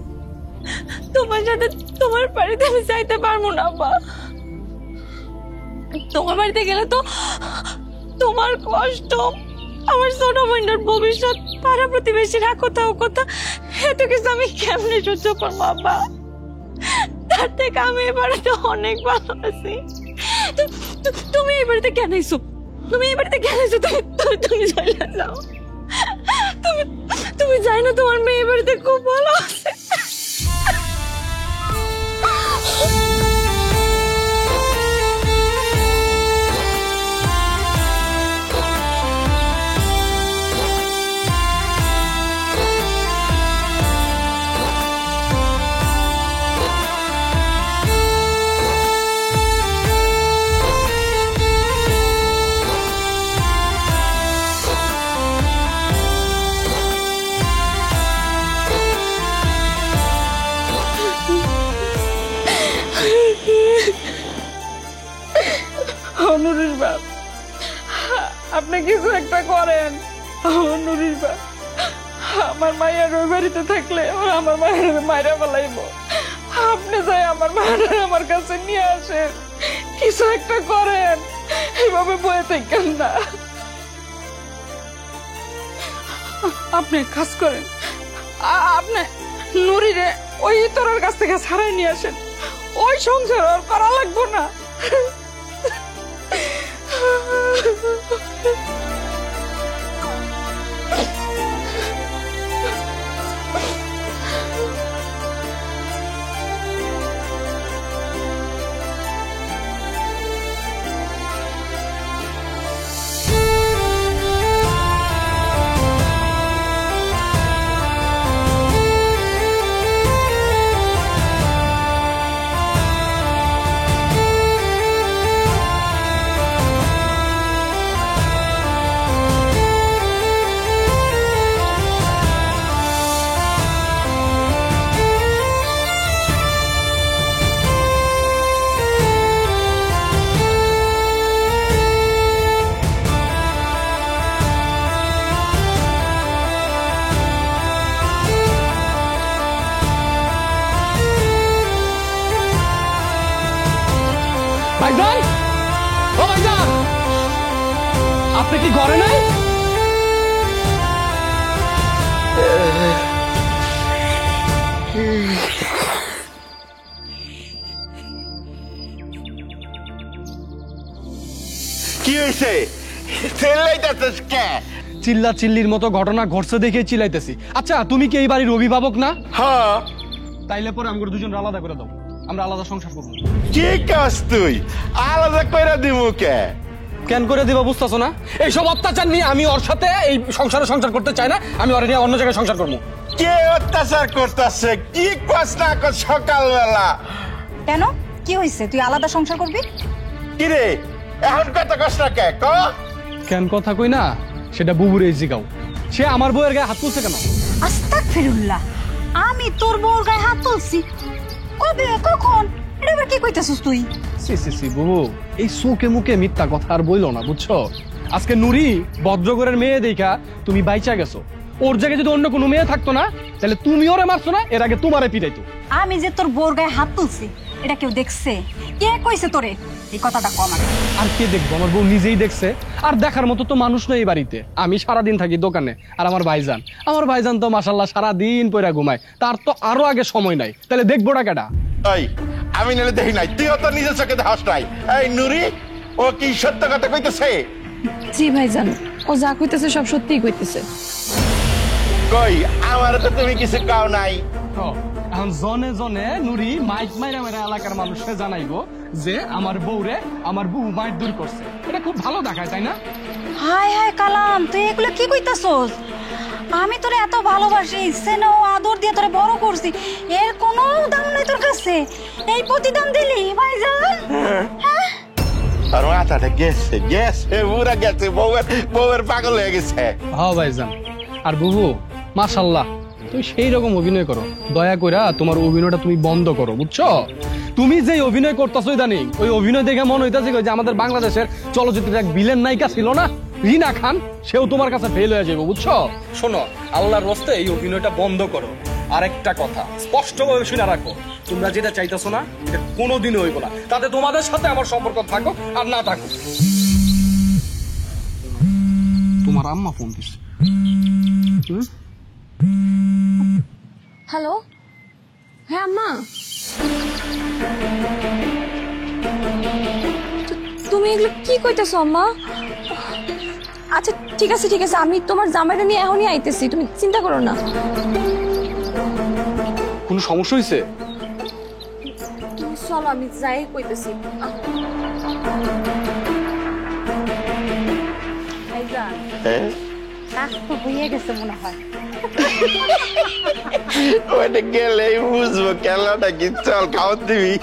Speaker 7: তোমার সাথে তোমার বাড়িতে আমি যাইতে পারবো না বা। তোমার বাড়িতে গেলে তো তোমার কষ্ট, আমার ছোট বোনের ভবিষ্যৎ, পাড়া প্রতিবেশীরা কোথাও কথা, এত কিছু আমি কেমনে সহ্য করবো বাবা? তার থেকে আমি এই বাড়িতে অনেক ভালো আছি। তুমি এই বাড়িতে কেন এসো? তুমি এই বাড়িতে কেন এসো? তুমি চলে যাও। তুমি জানো না তোমার মেয়ে এই বাড়িতে খুব ভালো আছে। নুরির বাপ, আপনি কিছু একটা করেন। নুরির বাপ, আমার মায়ের ওই বাড়িতে থাকলে আমার মায়ের মায়েরা ফেলাইব। আপনি যাই আমার মায়ের আমার কাছে নিয়ে আসেন, কিছু একটা করেন, এইভাবে বয়ে থাকেন না। আপনি কাজ করেন, আপনি নুরিরে ওই তোরার কাছ থেকে ছাড়াই নিয়ে আসেন, ওই সংসার আর করা লাগবো না।
Speaker 4: ভাইজান, ও ভাইজান, আপনি কি ঘরে নাই?
Speaker 5: কি হয়েছে চিল্লাইতেছিস কে?
Speaker 4: চিল্লা চিল্লির মতো ঘটনা ঘটছে দেখে চিল্লাইতেছি। আচ্ছা তুমি কি এই বাড়ির অভিভাবক না?
Speaker 5: হ্যাঁ।
Speaker 4: তাইলে পরে আমরা দুজন আলাদা করে দাও, আমরা আলাদা সংসার করবো।
Speaker 5: কি কাজ তুই আলাদা কইরা দিমু কে?
Speaker 4: কেন করে দিবা বুঝতেছো না? এইসব অত্যাচার নিয়ে আমি ওর সাথে এই সংসার করতে চাই না, আমি ওর নিয়ে অন্য জায়গায় সংসার করবো।
Speaker 5: কে অত্যাচার করতেছে? কি কাজ না কর সকালবেলা?
Speaker 2: কেন কি হয়েছে? তুই আলাদা সংসার করবি?
Speaker 5: কি রে এখন কত কষ্ট কে ক?
Speaker 4: কেন কথা কই না সেটা বুবুরে জিগাও। সে আমার বউয়ের গায়ে হাত তুলছে কেন?
Speaker 2: আস্তাগফিরুল্লাহ, আমি তোর বউর গায়ে হাত তুলছি কবে কখন? এটা আবার কি কইতাছিস তুই?
Speaker 4: সি বুবু, এই চোখে মুখে মিথ্যা কথা আর বইলো না বুঝছো। আজকে নুরি ভদ্রগরের মেয়ে দেখা তুমি বাইচা গেছো, ওর জায়গায় যদি অন্য কোনো মেয়ে থাকতো না তাহলে তুমি ওরে মারছো না, এর আগে তোমারে পিটাইতো।
Speaker 2: আমি যে তোর বউর গায়ে হাত তুলছি এটা কেউ দেখছে? কে কইছে তোরে এই কথাটা কম?
Speaker 4: আর কে দেখবো? আমার বউ নিজেই দেখছে। আর দেখার মতো তো মানুষ নয় এই বাড়িতে। আমি সারাদিন থাকি দোকানে, আর আমার ভাইজান তো মাশাল্লাহ সারাদিন পয়রা ঘুমায়, তার তো আরো আগে সময় নাই, তাহলে দেখবো না কেডা?
Speaker 5: ওই আমি নালে দেখি নাই, তুইও তো নিজের চোখে দেখাস নাই। এই নুরি, ও কি সত্য কথা কইতেছে?
Speaker 7: জি ভাইজান, ও যা কইতেছে সব সত্যিই কইতেছে।
Speaker 5: কই আমার তো তুমি কিছু কাও নাই।
Speaker 4: এখন জনে জনে নুরি মাইক মাইরা মাইরা এলাকার মানুষকে জানাইবো যে আমার বউ মাইট দূর করছে। এটা খুব ভালো দেখায়, তাই না?
Speaker 2: হায় হায় কালাম, তুই এগুলো কি কইতাছস? আমি তোরে এত ভালোবাসি, স্নেহ আদর দিয়ে তোরে বড় করছি, এর কোনো দাম নাই তোর কাছে? এই প্রতিদান দিলি ভাইজান? হ্যাঁ
Speaker 5: আর মাথাটা গেছে পুরা গেছে, বউয়ের পাগল হয়ে গেছে।
Speaker 4: হ্যাঁ ভাইজান। আর বুবু মাশাল্লাহ তুমি সেই রকম অভিনয় করো, দয়া কইরা তোমার অভিনয়টা তুমি বন্ধ করো বুঝছো। তুমি যে অভিনয় করতেছো ইদানিং, ওই অভিনয় দেখে মনে হইতাছে যে আমাদের বাংলাদেশের চলচ্চিত্রের এক ভিলেন নায়িকা ছিল না রিনা খান, সেও তোমার কাছে ফেল হয়ে যাবে বুঝছো। শোনো, আল্লাহর রাস্তে এই অভিনয়টা বন্ধ করো। আরেকটা কথা স্পষ্টভাবে শুনে রাখো, তোমরা যেটা চাইতেছো না এটা কোনোদিনই হইব না, তাতে তোমাদের সাথে আমার সম্পর্ক থাকো আর না থাকো। তোমার আম্মা ফোন দিচ্ছে।
Speaker 7: হ্যালো, হ্যাঁ আম্মা, তুমি এগুলো কি কইতেছো আম্মা? আচ্ছা ঠিক আছে, আমি তোমার জামাইটা নিয়ে এখনই আইতেছি, তুমি চিন্তা করো না।
Speaker 4: কোনো সমস্যা হয়েছে?
Speaker 7: তুমি চলো, আমি যাই কইতেছি।
Speaker 5: হ্যাঁ
Speaker 2: তো হয়ে গেছে মনে হয়।
Speaker 5: ওইটা গেলেই বুঝবো খেলাটা কি। চল খাওয়া দিবি।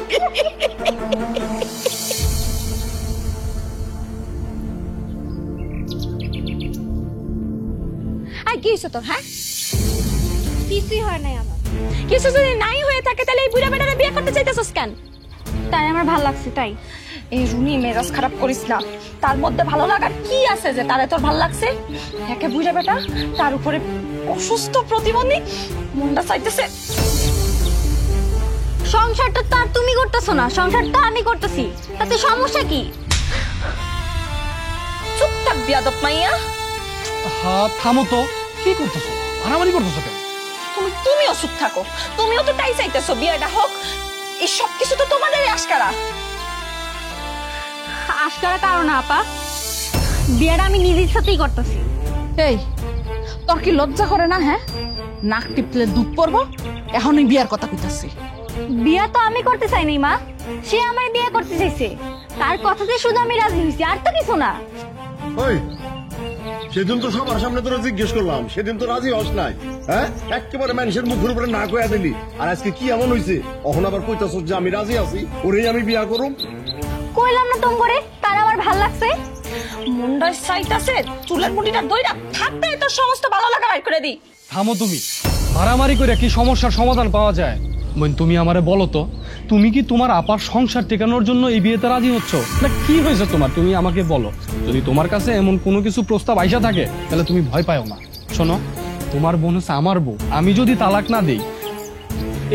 Speaker 7: আর কি হইছে তোর? হ্যাঁ
Speaker 6: কিছুই হয় নাই আমার।
Speaker 7: কিছু যদি নাই হয়ে থাকে তাহলে এই বুড়া বেটারে বিয়ে করতে চাইতেছস কেন?
Speaker 6: তাই আমার ভালো লাগছে তাই।
Speaker 7: এই রুনি, মেজাজ খারাপ করিস না। তার মধ্যে ভালো লাগার কি আছে যে তারে তোর ভালো লাগছে? একে বুঝা বেটা, তার উপরে অসুস্থ প্রতিবন্ধী, মনটা চাইতেছে।
Speaker 6: সংসারটা তো আর তুমি করতেছো না, সংসারটা আমি করতেছি, তাতে সমস্যা কি?
Speaker 7: চুপ থাক বিয়াদব মাইয়া।
Speaker 4: হ্যাঁ থামো তো, কি করতেছো? মারামারি করতেছো কেন?
Speaker 7: তুমিও চুপ থাকো, তুমিও তো তাই চাইতেছো বিয়েটা হোক। এই সব কিছু তো তোমাদেরই আশকারা।
Speaker 6: আজকাল কারণ আপা, বিয়েটা আমি নিজের সাথেই করতেছি।
Speaker 1: এই তোর কি লজ্জা করে না? হ্যাঁ, নাক টিপলে দুধ পড়বো, এখনই বিয়ার কথা কইতাছি।
Speaker 6: বিয়ে তো আমি করতে চাইনি মা, সে আমার বিয়ে করতে চাইছে, তার কথাতে শুধু আমি রাজি হয়েছি, আর তো কিছু না।
Speaker 3: ওই সেদিন তো সবার সামনে তোরা জিজ্ঞেস করলাম, সেদিন তো রাজি হস নাই। হ্যাঁ, একেবারে মানুষের মুখের উপরে না কইয়া দিলি। আর আজকে কি এমন হইছে? এখন আবার কইতাছ যে আমি রাজি আছি, ওরেই আমি বিয়া করুম।
Speaker 6: কইলাম না তোম করে, তার আমার ভাল লাগছে।
Speaker 7: মুন্ডায় চাইতাছে চুলের মুঠিটা দইরা থাকতে তোর সমস্ত ভালো লাগা বাইর করে দিই।
Speaker 4: থামো তুমি, মারামারি করে কি সমস্যার সমাধান পাওয়া যায়? বোন তুমি আমারে বলো তো, তুমি কি তোমার আপার সংসার টেকানোর জন্য এই বিয়েতে রাজি হচ্ছ না? কি হয়েছে তোমার? তুমি আমাকে বলো। যদি তোমার কাছে এমন কোনো কিছু প্রস্তাব আইসা থাকে তাহলে তুমি ভয় পাও না। শোনো, তোমার বোন হচ্ছে আমার বউ, আমি যদি তালাক না দেই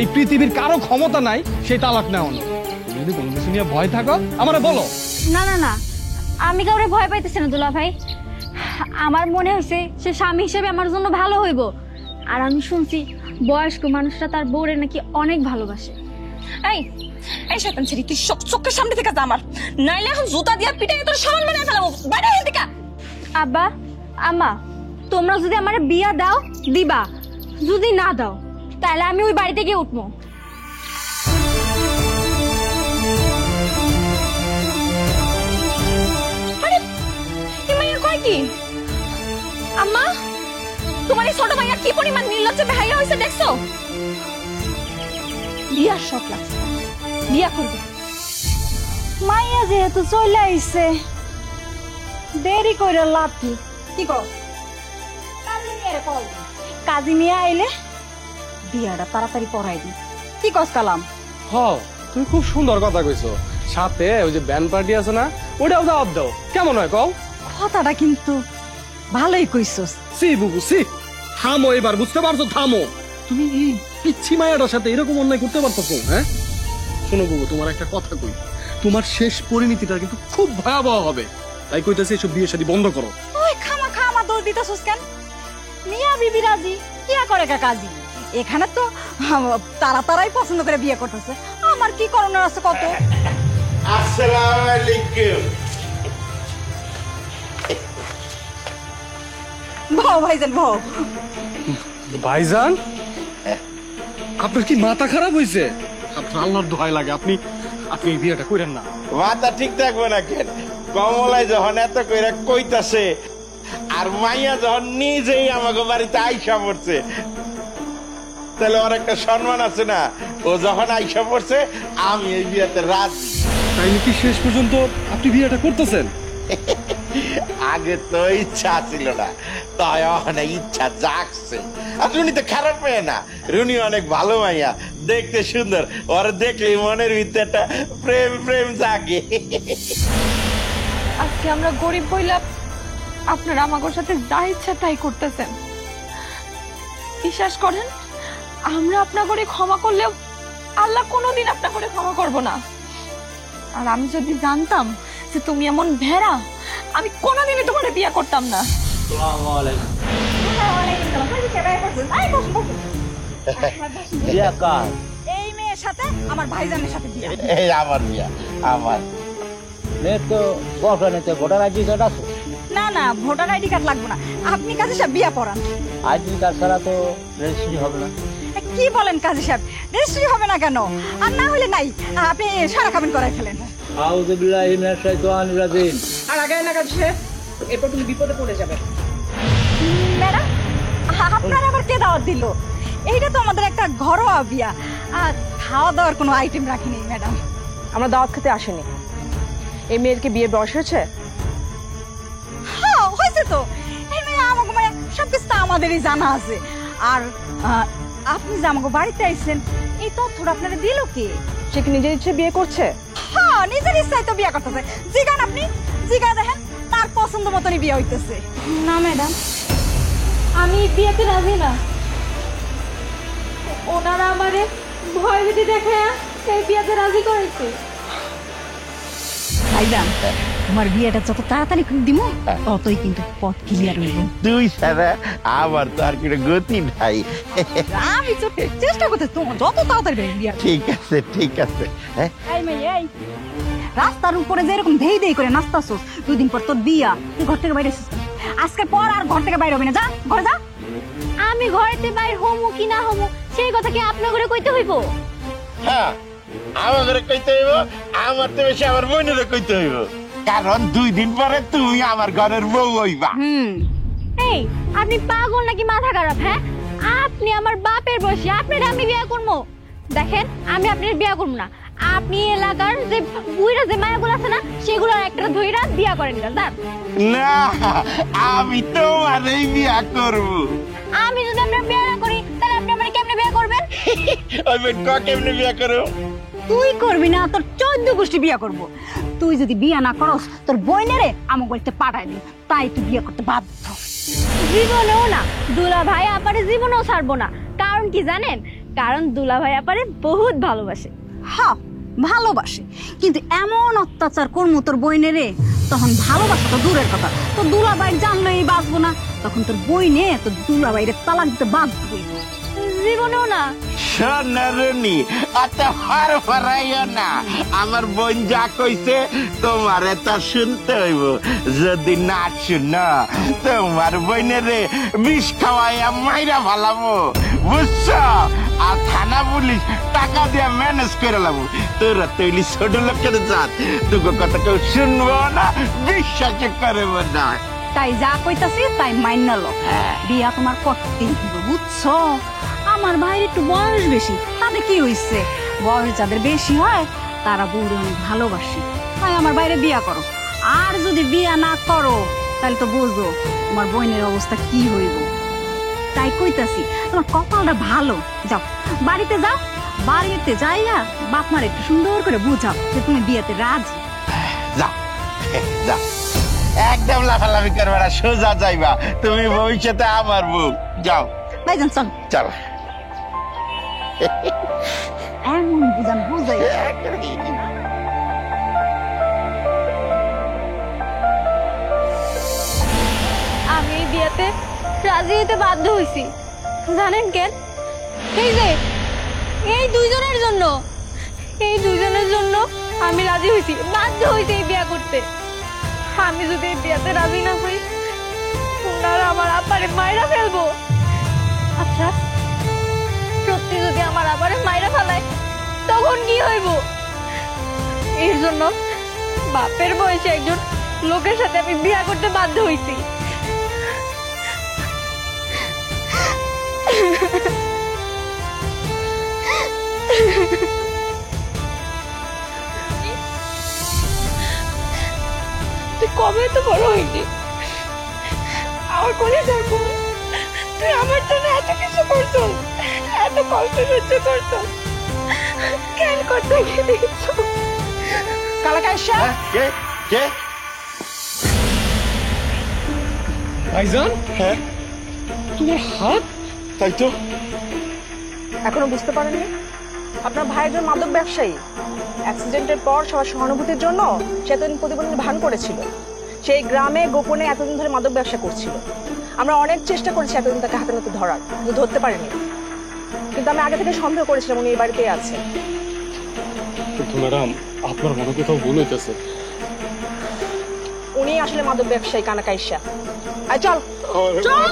Speaker 4: এই পৃথিবীর কারো ক্ষমতা নাই সেই তালাক নেওয়া। তুমি যদি কোনো কিছু নিয়ে ভয় থাকো আমারে বলো।
Speaker 6: না না না, আমি কাউরে ভয় পাইতেছি না দুলা ভাই। আমার মনে হয়েছে সে স্বামী হিসেবে আমার জন্য ভালো হইব। আর আমি শুনছি বয়স্ক মানুষরা তার বউরে নাকি অনেক ভালোবাসে।
Speaker 7: এই এই শয়তান ছেড়ি, তুই চোখের সামনে থেকে যা আমার, নাইলে এখন জুতা দিয়া পিটাই তোর সামান বানিয়ে ফেলাবো। বাইরে হয়ে থেকে।
Speaker 6: আব্বা আম্মা, তোমরা যদি আমার বিয়া দাও দিবা, যদি না দাও তাহলে আমি ওই বাড়িতে গিয়ে উঠবো।
Speaker 7: আরে এই মাইয়া কয় কি? আম্মা, তোমার এই ছোট ভাইয়া কি পরিমাণ নির্লজ্জ বেহাইয়া হয়েছে দেখছো?
Speaker 6: বিয়ার শখ লাগছে, বিয়া করবে। মাইয়া যেহেতু চলে আইছে, দেরি করে লাভ কি? কি কর? কাজী মিয়া আইলে বিয়াটা তাড়াতাড়ি পড়াই দি। কি কস কালাম?
Speaker 4: হ, তুমি খুব সুন্দর কথা কইছো। সাথে ওই যে ব্যান্ড পার্টি আছে না, ওটাও দাওয়াত দাও, কেমন হয় কও?
Speaker 2: কথাটা কিন্তু ভালোই কইছস।
Speaker 4: সি বুবু সি, থামো এবার, বুঝতে পারছো? থামো। তুমি এই পিচ্ছি মায়াটার সাথে এরকম অন্যায় করতে পারতেছো? হ্যাঁ শোনো বুবু, তোমার একটা কথা কই, তোমার শেষ পরিণতিটা কিন্তু খুব ভয়াবহ হবে। তাই কইতেছি এসব বিয়ে শাদী বন্ধ করো।
Speaker 2: ওই খামা খামা দোষ দিতেছস কেন? মিয়া বিবি রাজি, কিয়া করে কাজী? এখানে তো তারাই পছন্দ করে বিয়ে করতেছে, আমার কি করণের আছে কত?
Speaker 5: আসসালামু আলাইকুম।
Speaker 2: ভাও ভাইজান ভাও।
Speaker 4: ভাইজান, আপনার কি মাথা খারাপ হয়েছে? আপনার আল্লাহর দোহাই লাগে, আপনি এই বিয়েটা করেন না।
Speaker 5: মাথা ঠিক থাকবে না কেন? কমলাই যখন এত কইরা কইতাছে, আর মাইয়া যখন নিজেই আমাকে বাড়িতে আইসা পড়ছে, তাহলে ওর একটা সম্মান আছে না? ও যখন আইসা পড়ছে, আমি এই বিয়েতে রাজি।
Speaker 4: তাই নাকি শেষ পর্যন্ত আপনি বিয়েটা করতেছেন?
Speaker 5: আগে তো ইচ্ছা ছিল না, তাই এখন ইচ্ছা জাগছে। আর রুনি তো খারাপ মেয়ে না, রুনি অনেক ভালো মাইয়া, দেখতে সুন্দর, ওর দেখলেই মনের ভিতরে একটা প্রেম প্রেম জাগে।
Speaker 7: আজকে আমরা গরিব বইলা আপনারা আমাদের সাথে যা ইচ্ছা তাই করতেছেন। বিশ্বাস করেন, আমরা আপনার করে ক্ষমা করলেও আল্লাহ কোনোদিন আপনার করে ক্ষমা করব না। আর আমি যদি জানতাম যে তুমি এমন ভেড়া, আমি কোনোদিনই তোমার বিয়ে করতাম না।
Speaker 2: এই মেয়ের সাথে আমার ভাইজানের সাথে বিয়ে।
Speaker 5: এই আমার বিয়া, আমার
Speaker 2: না না, ভোটার আইডি কার্ড লাগবে না, আপনি কাজী সাহেব বিয়া পড়ান।
Speaker 9: আইডি কার্ড ছাড়া তো রেজিস্ট্রি হবে না।
Speaker 2: কি বলেন কাজী সাহেব, রেজিস্ট্রি হবে না কেন? আর না হলে নাই, আপনি সারা খাবেন করাই ফেলেন।
Speaker 9: আউযুবিল্লাহি মিনাশ শাইতানির রাজিম।
Speaker 8: আর আগে না কাজী সাহেব, এরপর তুমি বিপদে পড়ে যাবে।
Speaker 2: ম্যাডাম, আপনার আবার কে দাওয়াত দিল? এইটা তো আমাদের একটা ঘরোয়া বিয়া, আর খাওয়া দাওয়ার কোনো আইটেম রাখিনি ম্যাডাম।
Speaker 8: আমরা দাওয়াত খেতে আসিনি। এই মেয়ের কি বিয়ের বয়স হয়েছে?
Speaker 2: হ্যাঁ হয়েছে তো, এই মেয়ে আমাকে মানে সবকিছু তো আমাদেরই জানা আছে। আর আপনি যে আমাকে বাড়িতে আইছেন, এই তথ্যটা আপনারা দিল কে?
Speaker 8: সে কি নিজের ইচ্ছে বিয়ে করছে?
Speaker 2: হ্যাঁ, নিজের ইচ্ছায় তো বিয়ে করতেছে। জিগান আপনি, জিগা দেখেন, তার পছন্দ মতনই বিয়ে হইতেছে।
Speaker 6: না ম্যাডাম, আমি বিয়েতে রাজি না। ওনারা আমারে ভয়ভীতি দেখে এই বিয়েতে রাজি করেছে।
Speaker 2: ভাইজান, তোমার বিয়েটা যত তাড়াতাড়ি দিব, ততই কিন্তু পথ ক্লিয়ার হইব।
Speaker 5: তুই ছাড়া আমার তো আর কোনো গতি নাই।
Speaker 2: আমি তো চেষ্টা করতে, তোমার যত তাড়াতাড়ি বিয়ে।
Speaker 5: ঠিক আছে ঠিক আছে। হ্যাঁ,
Speaker 2: এই মেয়ে, এই রাস্তার উপরে যেরকম ধেই ধেই করে নাচতাছস, দুদিন পর তোর বিয়া, তুই ঘর থেকে বাইরে এসেছিস। আজকের পর আর ঘর থেকে বাইরে হবে না, যা ঘরে যা।
Speaker 6: আমি ঘরেতে বাইর হমু কি না হমু সেই কথা কি আপনার করে কইতে হইব?
Speaker 5: হ্যাঁ, আমাদের কইতে হইব, আমার তো বেশি আমার বোনের কইতে হইব, কারণ 2 দিন পরে তুমি আমার ঘরের বউ হইবা।
Speaker 6: এই আপনি পাগল নাকি মাথা খারাপ? হ্যাঁ, আপনি আমার বাপের বয়সী, আপনার আমি বিয়ে করবো? দেখেন, আমি আপনার বিয়ে করবো না। আপনি এলাকার যে বুইরা যে মায়াগুলো আছে না, সেগুলোর একটা ধইরা বিয়া করেন না।
Speaker 5: না, আমি তোমার এই বিয়া করব।
Speaker 6: আমি যদি আপনার বিয়ে না করি, তাহলে আপনি আমার কেমনে বিয়ে করবেন?
Speaker 5: ওই বেন ক কেমনে বিয়া করো?
Speaker 2: তুই করবি না, তোর 14 গোষ্ঠী বিয়া করব। তুই যদি বিয়া না করস, তোর বইনেরে আমার বাড়িতে পাঠাই দি, তাই তুই বিয়া করতে বাধ্য।
Speaker 6: জীবনেও না, দুলা ভাই আপারে জীবনেও ছাড়বো না। কারণ কি জানেন? কারণ দুলা ভাই আপারে বহুত ভালোবাসে।
Speaker 2: হ্যাঁ, ভালোবাসে, কিন্তু এমন অত্যাচার করবো তোর বইনে রে, তখন ভালোবাসা তো দূরের কথা, তোর দুলাভাই জানলো এই বাঁচবো না, তখন তোর বইনে তোর দুলাভাইরে তালাক দিতে বাঁচবো।
Speaker 6: জীবনেও না।
Speaker 5: সোনারুনি অত হার ফরাইও না, আমার বোন যা কইছে তোমারে তা শুনতে হইব, যদি না শুনো তোমার বোনের বিষ খাওয়াইয়া মাইরা ভালামো, বুঝছো? আর থানা পুলিশ টাকা দিয়ে ম্যানেজ করে লাবো। তোরা তৈরি ছোট লোকের জাত, তোকে কথা কেউ শুনবো না, বিশ্বাস করবো না।
Speaker 2: তাই যা কইতাছি তাই মাইনা লো, বিয়া তোমার করতেই হবে, বুঝছো? আমার ভাইয়ের একটু বয়স বেশি, তাতে কি হইছে, বয়স যাদের বেশি হয় তারা বউরে অনেক ভালোবাসে, তাই আমার বাইরে বিয়া করো। আর যদি বিয়া না করো তাহলে তো বুঝো তোমার বোনের অবস্থা কি হইব। তাই কইতাছি তোমার কপালটা ভালো, যাও বাড়িতে যাও, বাড়িতে যাইয়া বাপ মার একটু সুন্দর করে বুঝাও যে তুমি বিয়েতে রাজি।
Speaker 5: যাও যাও, একদম লাফালাফি করবে না, সোজা যাইবা, তুমি ভবিষ্যতে আমার বউ। যাও
Speaker 2: ভাইজান চল,
Speaker 5: চল।
Speaker 2: এমন বুঝান বুঝাই।
Speaker 6: আমি এই বিয়েতে রাজি হইতে বাধ্য হইছি, জানেন কেন? এই যে এই দুইজনের জন্য, এই দুইজনের জন্য আমি রাজি হইছি, বাধ্য হইছি এই বিয়ে করতে। আমি যদি এই বিয়েতে রাজি না হই, ওনারা আমার আব্বারে মাইরা ফেলবো। আচ্ছা, সত্যি যদি আমার আব্বারে মাইরা ফেলায় তখন কি হইব? এর জন্য বাপের বয়সে একজন লোকের সাথে আমি বিয়ে করতে বাধ্য হইছি। তুই কবে তো বড় হইনি, আমার কোলে থাকবো, তুই আমার জন্য এত কিছু করছো, এত কষ্ট সহ্য করছো, কেন করতে গিয়ে দেখছো?
Speaker 2: কালাকাইশা,
Speaker 5: কে কে?
Speaker 4: ভাইজান,
Speaker 5: হ্যাঁ
Speaker 4: তোমার হাত?
Speaker 5: তাই তো।
Speaker 8: এখনো বুঝতে পারেননি? আপনার ভাই একজন মাদক ব্যবসায়ী। অ্যাক্সিডেন্টের পর সবার সহানুভূতির জন্য সে এতদিন প্রতিবন্ধী ভান করেছিল। সেই গ্রামে গোপনে এতদিন ধরে মাদক ব্যবসা করছিল। আমরা অনেক চেষ্টা করেছি এতদিন তাকে হাতে নাতে ধরার, কিন্তু ধরতে পারিনি। কিন্তু আমি আগে থেকে সন্দেহ করেছিলাম উনি এই বাড়িতেই আছে।
Speaker 4: কিন্তু ম্যাডাম, আপনার মনে কোথাও ভুল হইতেছে।
Speaker 8: উনি আসলে মাদক ব্যবসায়ী কানাকাইশা। আয় চল
Speaker 5: চল।